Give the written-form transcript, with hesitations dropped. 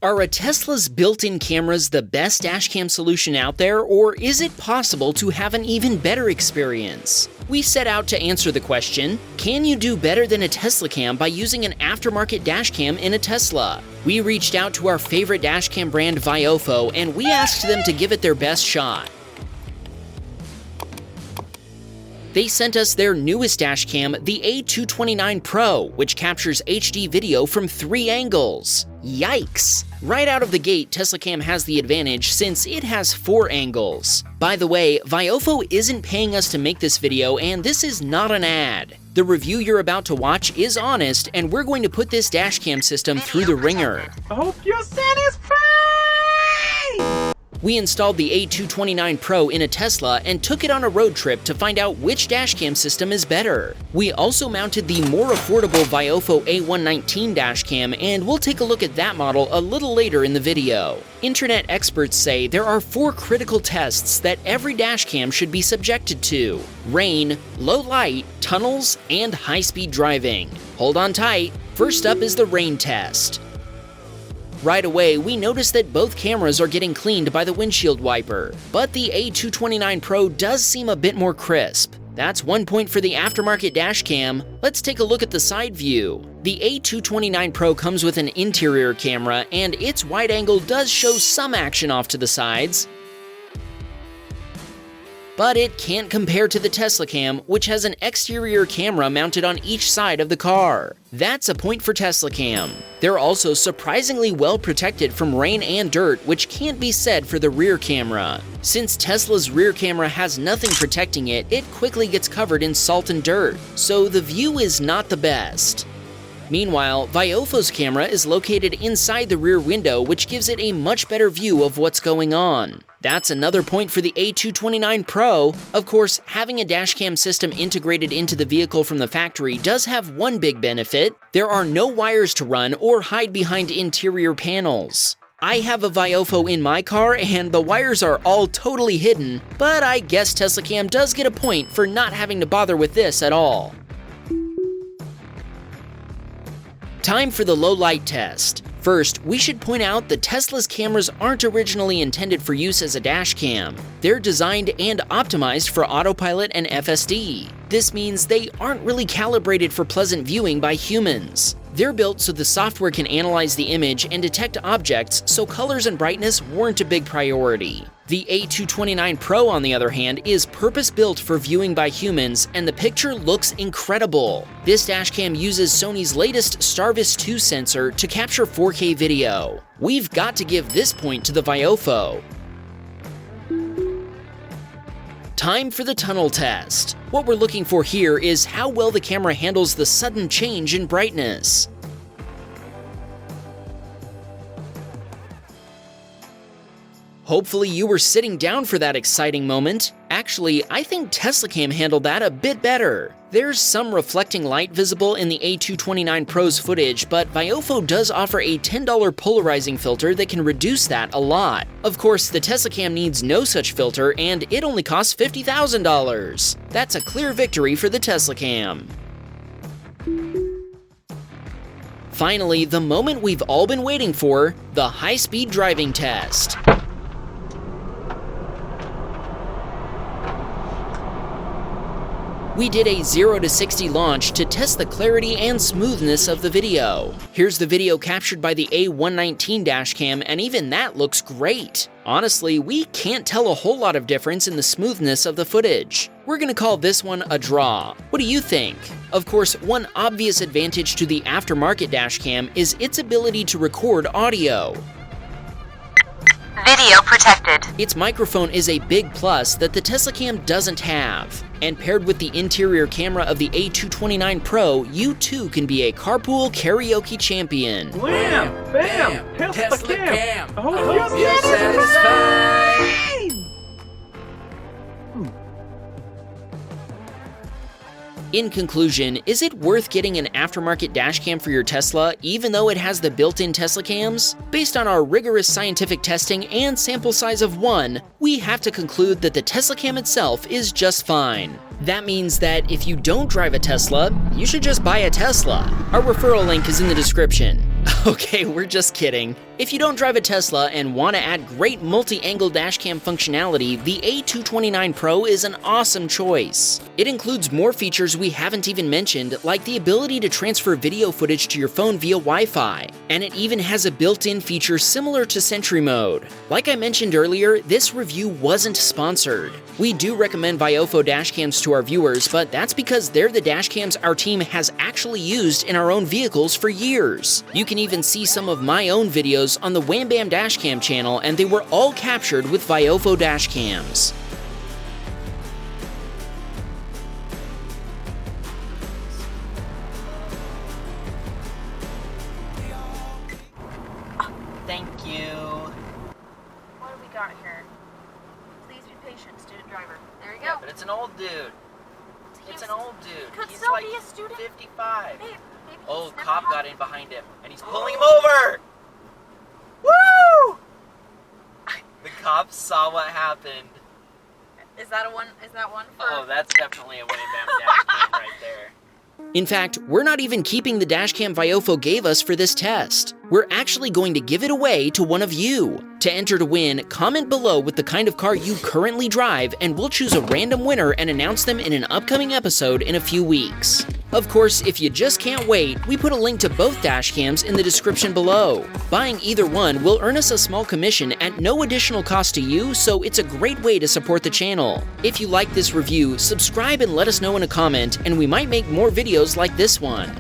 Are a Tesla's built-in cameras the best dashcam solution out there, or is it possible to have an even better experience? We set out to answer the question, can you do better than a Teslacam by using an aftermarket dashcam in a Tesla? We reached out to our favorite dashcam brand Viofo, and we asked them to give it their best shot. They sent us their newest dashcam, the A229 Pro, which captures HD video from 3 angles. Yikes! Right out of the gate, Teslacam has the advantage since it has 4 angles. By the way, Viofo isn't paying us to make this video, and this is not an ad. The review you're about to watch is honest, and we're going to put this dashcam system through the ringer. I hope you're satisfied! We installed the A229 Pro in a Tesla and took it on a road trip to find out which dashcam system is better. We also mounted the more affordable Viofo A229 dashcam, and we'll take a look at that model a little later in the video. Internet experts say there are 4 critical tests that every dashcam should be subjected to: rain, low light, tunnels, and high-speed driving. Hold on tight. First up is the rain test. Right away, we notice that both cameras are getting cleaned by the windshield wiper, but the A229 Pro does seem a bit more crisp. That's 1 point for the aftermarket dashcam. Let's take a look at the side view. The A229 Pro comes with an interior camera, and its wide angle does show some action off to the sides, but it can't compare to the Teslacam, which has an exterior camera mounted on each side of the car. That's a point for Teslacam. They're also surprisingly well protected from rain and dirt, which can't be said for the rear camera. Since Tesla's rear camera has nothing protecting it, it quickly gets covered in salt and dirt, so the view is not the best. Meanwhile, Viofo's camera is located inside the rear window, which gives it a much better view of what's going on. That's another point for the A229 Pro. Of course, having a dashcam system integrated into the vehicle from the factory does have one big benefit: there are no wires to run or hide behind interior panels. I have a Viofo in my car, and the wires are all totally hidden, but I guess Teslacam does get a point for not having to bother with this at all. Time for the low light test. First, we should point out that Tesla's cameras aren't originally intended for use as a dashcam. They're designed and optimized for autopilot and FSD. This means they aren't really calibrated for pleasant viewing by humans. They're built so the software can analyze the image and detect objects, so colors and brightness weren't a big priority. The A229 Pro, on the other hand, is purpose-built for viewing by humans, and the picture looks incredible. This dashcam uses Sony's latest Starvis 2 sensor to capture 4K video. We've got to give this point to the Viofo. Time for the tunnel test. What we're looking for here is how well the camera handles the sudden change in brightness. Hopefully you were sitting down for that exciting moment. Actually, I think Teslacam handled that a bit better. There's some reflecting light visible in the A229 Pro's footage, but Viofo does offer a $10 polarizing filter that can reduce that a lot. Of course, the Teslacam needs no such filter, and it only costs $50,000. That's a clear victory for the Teslacam. Finally, the moment we've all been waiting for, the high-speed driving test. We did a 0 to 60 launch to test the clarity and smoothness of the video. Here's the video captured by the A229 dashcam, and even that looks great. Honestly, we can't tell a whole lot of difference in the smoothness of the footage. We're gonna call this one a draw. What do you think? Of course, one obvious advantage to the aftermarket dashcam is its ability to record audio. Video protected. Its microphone is a big plus that the Teslacam doesn't have. And paired with the interior camera of the A229 Pro, you too can be a carpool karaoke champion. Wham! Bam! Teslacam! I hope you're satisfied! In conclusion, is it worth getting an aftermarket dashcam for your Tesla even though it has the built-in Teslacams? Based on our rigorous scientific testing and sample size of 1, we have to conclude that the Teslacam itself is just fine. That means that if you don't drive a Tesla, you should just buy a Tesla. Our referral link is in the description. Okay, we're just kidding. If you don't drive a Tesla and want to add great multi-angle dashcam functionality, the A229 Pro is an awesome choice. It includes more features we haven't even mentioned, like the ability to transfer video footage to your phone via Wi-Fi, and it even has a built-in feature similar to Sentry mode. Like I mentioned earlier, this review wasn't sponsored. We do recommend Viofo dashcams to our viewers, but that's because they're the dashcams our team has actually used in our own vehicles for years. You can even see some of my own videos on the Wham Bam Dashcam channel, and they were all captured with Viofo dashcams. Thank you. What do we got here? Please be patient, student driver. There you go. Yeah, but it's an old dude. It's an old dude. Could He's still like be a student. 55. Maybe Oh, he's never cop had- got in behind him, and he's pulling him over! Woo! The cops saw what happened. Is that one for? Oh, that's definitely a Wham Bam Dashcam right there. In fact, we're not even keeping the dashcam Viofo gave us for this test. We're actually going to give it away to one of you. To enter to win, comment below with the kind of car you currently drive, and we'll choose a random winner and announce them in an upcoming episode in a few weeks. Of course, if you just can't wait, we put a link to both dashcams in the description below. Buying either one will earn us a small commission at no additional cost to you, so it's a great way to support the channel. If you like this review, subscribe and let us know in a comment, and we might make more videos like this one.